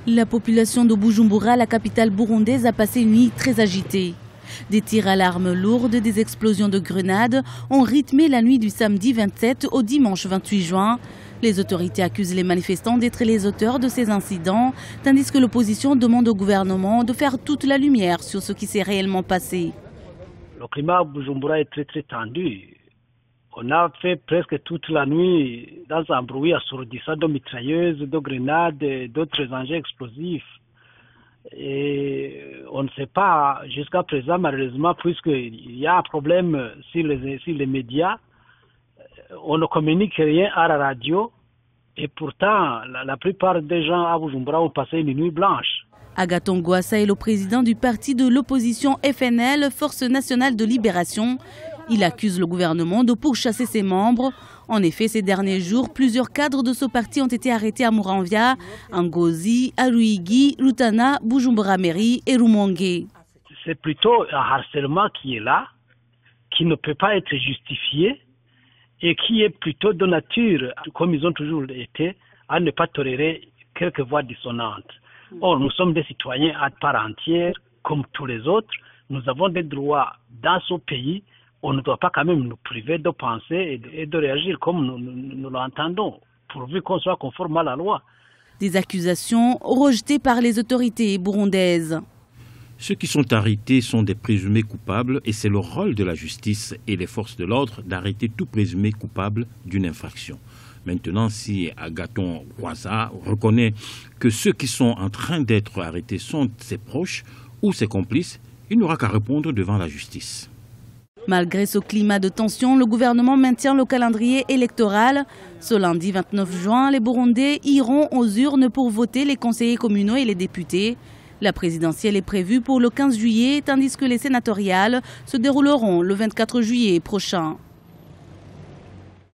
La population de Bujumbura, la capitale burundaise, a passé une nuit très agitée. Des tirs à l'arme lourde, des explosions de grenades ont rythmé la nuit du samedi 27 au dimanche 28 juin. Les autorités accusent les manifestants d'être les auteurs de ces incidents, tandis que l'opposition demande au gouvernement de faire toute la lumière sur ce qui s'est réellement passé. Le climat à Bujumbura est très tendu. On a fait presque toute la nuit dans un bruit assourdissant de mitrailleuses, de grenades et d'autres engins explosifs. Et on ne sait pas jusqu'à présent, malheureusement, puisqu'il y a un problème sur les médias, on ne communique rien à la radio. Et pourtant, la plupart des gens à Bujumbura ont passé une nuit blanche. Agathon Rwasa est le président du parti de l'opposition FNL, Force nationale de libération. Il accuse le gouvernement de pourchasser ses membres. En effet, ces derniers jours, plusieurs cadres de ce parti ont été arrêtés à Muramvya, à Ngozi, à Ruyigi, Rutana, Bujumbura Mairie et Rumonge. C'est plutôt un harcèlement qui est là, qui ne peut pas être justifié et qui est plutôt de nature, comme ils ont toujours été, à ne pas tolérer quelques voix dissonantes. Or, nous sommes des citoyens à part entière, comme tous les autres. Nous avons des droits dans ce pays. On ne doit pas quand même nous priver de penser et de réagir comme nous l'entendons, pourvu qu'on soit conforme à la loi. Des accusations rejetées par les autorités burundaises. Ceux qui sont arrêtés sont des présumés coupables et c'est le rôle de la justice et des forces de l'ordre d'arrêter tout présumé coupable d'une infraction. Maintenant, si Agathon Rwasa reconnaît que ceux qui sont en train d'être arrêtés sont ses proches ou ses complices, il n'aura qu'à répondre devant la justice. Malgré ce climat de tension, le gouvernement maintient le calendrier électoral. Ce lundi 29 juin, les Burundais iront aux urnes pour voter les conseillers communaux et les députés. La présidentielle est prévue pour le 15 juillet, tandis que les sénatoriales se dérouleront le 24 juillet prochain.